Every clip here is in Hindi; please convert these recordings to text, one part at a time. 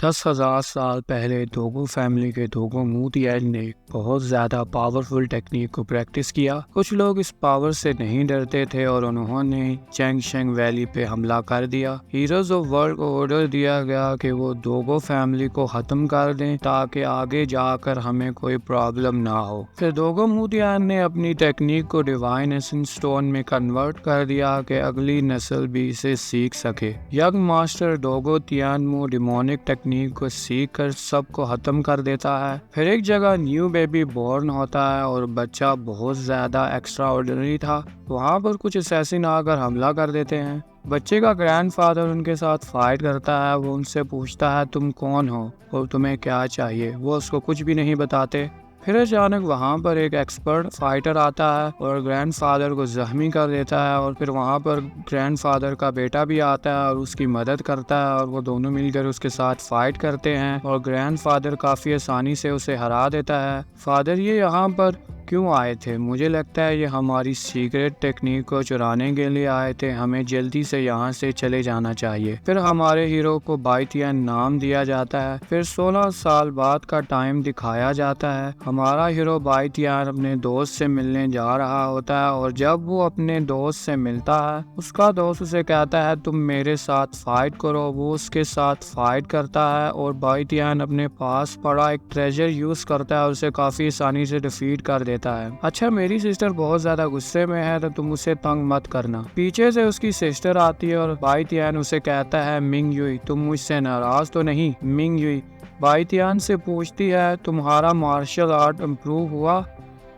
10,000 साल पहले दोगो फैमिली के दोगो मूतियान ने बहुत ज़्यादा पावरफुल टेक्निक को प्रैक्टिस किया। कुछ लोग इस पावर से नहीं डरते थे और उन्होंने चैंगशेंग वैली पे हमला कर दिया। हीरोज ऑफ वर्ल्ड को ऑर्डर दिया गया कि वो दोगो फैमिली को खत्म कर दें ताकि आगे जाकर हमें कोई प्रॉब्लम ना हो। फिर दोगो मूतियान ने अपनी टेक्निक को डिवाइन एसेंस स्टोन में कन्वर्ट कर दिया कि अगली नस्ल भी इसे सीख सके। यंग मास्टर दोगो तियानमू डिमोनिक टेक्निक को सीख कर सबको खत्म कर देता है। फिर एक जगह न्यू बेबी बॉर्न होता है और बच्चा बहुत ज्यादा एक्स्ट्रा ऑर्डिनरी था। वहाँ पर कुछ असैसिन आकर हमला कर देते हैं। बच्चे का ग्रैंडफादर उनके साथ फाइट करता है। वो उनसे पूछता है तुम कौन हो और तुम्हें क्या चाहिए। वो उसको कुछ भी नहीं बताते। फिर अचानक वहाँ पर एक एक्सपर्ट फाइटर आता है और ग्रैंडफादर को जख्मी कर देता है। और फिर वहाँ पर ग्रैंडफादर का बेटा भी आता है और उसकी मदद करता है और वो दोनों मिलकर उसके साथ फाइट करते हैं और ग्रैंडफादर काफ़ी आसानी से उसे हरा देता है। फादर ये यहाँ पर क्यों आए थे? मुझे लगता है ये हमारी सीक्रेट टेक्निक को चुराने के लिए आए थे। हमें जल्दी से यहाँ से चले जाना चाहिए। फिर हमारे हीरो को बाइटियन नाम दिया जाता है। फिर 16 साल बाद का टाइम दिखाया जाता है। हमारा हीरो बाइटियन अपने दोस्त से मिलने जा रहा होता है और जब वो अपने दोस्त से मिलता है उसका दोस्त उसे कहता है तुम मेरे साथ फाइट करो। वो उसके साथ फाइट करता है और बाइटियन अपने पास पड़ा एक ट्रेजर यूज करता है और उसे काफी आसानी से डिफीट कर देता है। अच्छा, मेरी सिस्टर बहुत ज्यादा गुस्से में है तो तुम उसे तंग मत करना। पीछे से उसकी सिस्टर आती है और बाइटियन उसे कहता है मिंग युई तुम मुझसे नाराज तो नहीं? मिंग युई बाइटियन से पूछती है तुम्हारा मार्शल आर्ट इम्प्रूव हुआ?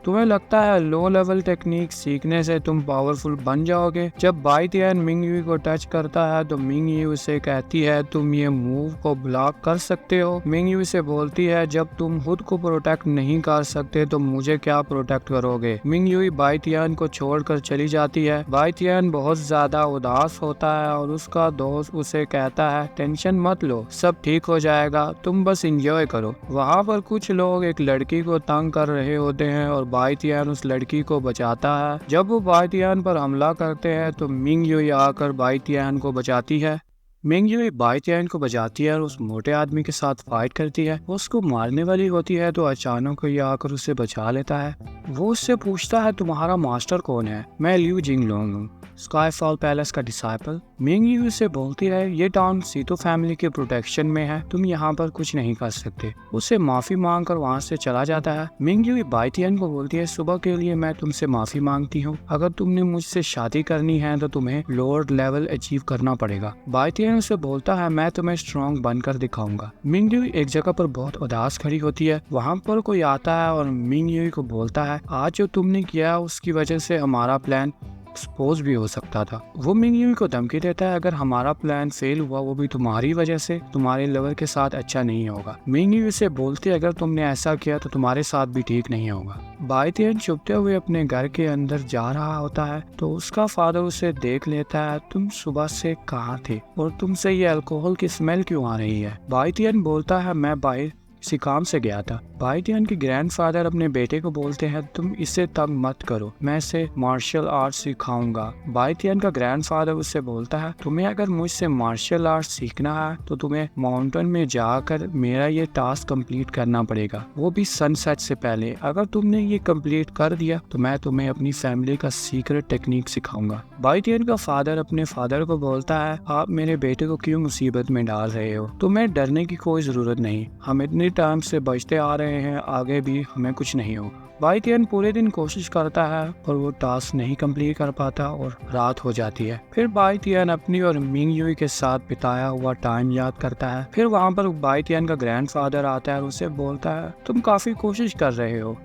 तुम्हें लगता है लो लेवल टेक्निक सीखने से तुम पावरफुल बन जाओगे? जब बाइटियन मिंग युई को टच करता है तो मिंग युई उसे कहती है तुम ये मूव को ब्लॉक कर सकते हो। मिंग युई से बोलती है जब तुम खुद को प्रोटेक्ट नहीं कर सकते तो मुझे क्या प्रोटेक्ट करोगे? मिंग युई बाइटियन को छोड़कर चली जाती है। बाइटियन बहुत ज्यादा उदास होता है और उसका दोस्त उसे कहता है टेंशन मत लो, सब ठीक हो जाएगा, तुम बस एंजॉय करो। वहाँ पर कुछ लोग एक लड़की को तंग कर रहे होते हैं और बाइटियन उस लड़की को बचाता है। जब वो बाइटियन पर हमला करते हैं तो मिंग युई आकर बाइटियन को बचाती है। मिंग युई बाइटियन को बचाती है और उस मोटे आदमी के साथ फाइट करती है। वो उसको मारने वाली होती है तो अचानक ये आकर उसे बचा लेता है। वो उससे पूछता है तुम्हारा मास्टर कौन है? मैं लियू जिंगलोंग हूँ, स्काईफॉल पैलेस का डिसाइपल। मिंग युई से बोलती है ये टाउन सीतो फैमिली के प्रोटेक्शन में है, तुम यहाँ पर कुछ नहीं कर सकते। उसे माफी मांग कर वहाँ से चला जाता है। मिंग युई बाइटियन को बोलती है सुबह के लिए मैं तुमसे माफी मांगती हूँ। अगर तुमने मुझसे शादी करनी है तो तुम्हें लोअर लेवल अचीव करना पड़ेगा। बाइटियन उसे बोलता है मैं तुम्हें स्ट्रॉन्ग बनकर दिखाऊंगा। मिंग युई एक जगह पर बहुत उदास खड़ी होती है। वहाँ पर कोई आता है और मिंग युई को बोलता है आज जो तुमने किया उसकी वजह से हमारा प्लान एक्सपोज भी हो सकता था। वो मिंग युई को धमकी देता है अगर हमारा प्लान फेल हुआ वो भी तुम्हारी वजह से, तुम्हारे लवर के साथ अच्छा नहीं होगा। मिंग युई से बोलती है अगर तुमने ऐसा किया तो तुम्हारे साथ भी ठीक नहीं होगा। बाइटियन छुपते हुए अपने घर के अंदर जा रहा होता है तो उसका फादर उसे देख लेता है तुम सुबह से कहाँ थे और तुमसे ये अल्कोहल की स्मेल क्यों आ रही है? बाइटियन बोलता है मैं बाहर किसी काम से गया था। बाइटियन के ग्रैंडफादर अपने बेटे को बोलते हैं तुम इसे तंग मत करो, मैं इसे मार्शल आर्ट सिखाऊंगा। बाइटियन का ग्रैंडफादर उससे बोलता है तुम्हें अगर मुझसे मार्शल आर्ट सीखना है तो तुम्हें माउंटेन में जाकर मेरा ये टास्क कंप्लीट करना पड़ेगा, वो भी सनसेट से पहले। अगर तुमने ये कंप्लीट कर दिया तो मैं तुम्हें अपनी फैमिली का सीक्रेट टेक्निक सिखाऊंगा। बाइटियन का फादर अपने फादर को बोलता है आप मेरे बेटे को क्यों मुसीबत में डाल रहे हो? तुम्हें डरने की कोई जरूरत नहीं, हम इतनी टाइम से बचते आ रहे हैं, आगे भी हमें कुछ नहीं हो। बाइटियन पूरे दिन कोशिश करता है और वो टास्क नहीं कंप्लीट कर पाता और रात हो जाती है। फिर बाइटियन अपनी और मिंग युई के साथ बिताया हुआ टाइम याद करता है। फिर वहाँ पर बाइटियन का ग्रैंडफादर आता है और उसे बोलता है तुम काफी कोशिश कर रहे हो,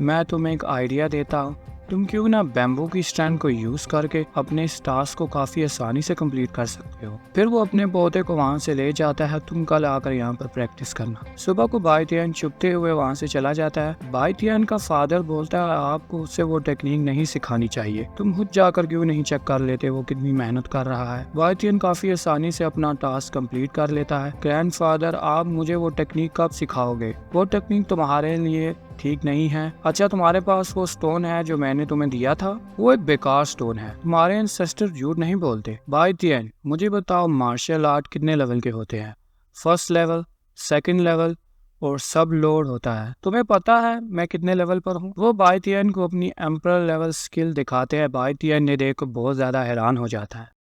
मैं तुम्हें एक आइडिया देता हूँ, तुम क्यों ना बैम्बू की स्टैंड को यूज करके अपने इस टास्क को काफी आसानी से कंप्लीट कर सकते हो। फिर वो अपने पौधे को वहाँ से ले जाता है, तुम कल आकर यहाँ पर प्रैक्टिस करना। सुबह को बाइटियन छुपते हुए वहाँ से चला जाता है। बाइटियन का फादर बोलता है आपको उससे वो टेक्निक नहीं सिखानी चाहिए, तुम खुद जाकर क्यों नहीं चेक कर लेते वो कितनी मेहनत कर रहा है। बाइटियन काफी आसानी से अपना टास्क कंप्लीट कर लेता है। ग्रैंडफादर आप मुझे वो टेक्निक कब सिखाओगे? वो टेक्निक तुम्हारे लिए ठीक नहीं है। अच्छा तुम्हारे पास वो स्टोन है जो मैंने तुम्हें दिया था? वो एक बेकार स्टोन है, तुम्हारे एंसेस्टर झूठ नहीं बोलते। बाइटियन मुझे बताओ मार्शल आर्ट कितने लेवल के होते हैं? फर्स्ट लेवल, सेकंड लेवल और सब लोड होता है। तुम्हें पता है मैं कितने लेवल पर हूँ? वो बाई तियन को अपनी एम्परर लेवल स्किल दिखाते हैं। बाई तियन ने देखकर बहुत ज्यादा हैरान हो जाता है।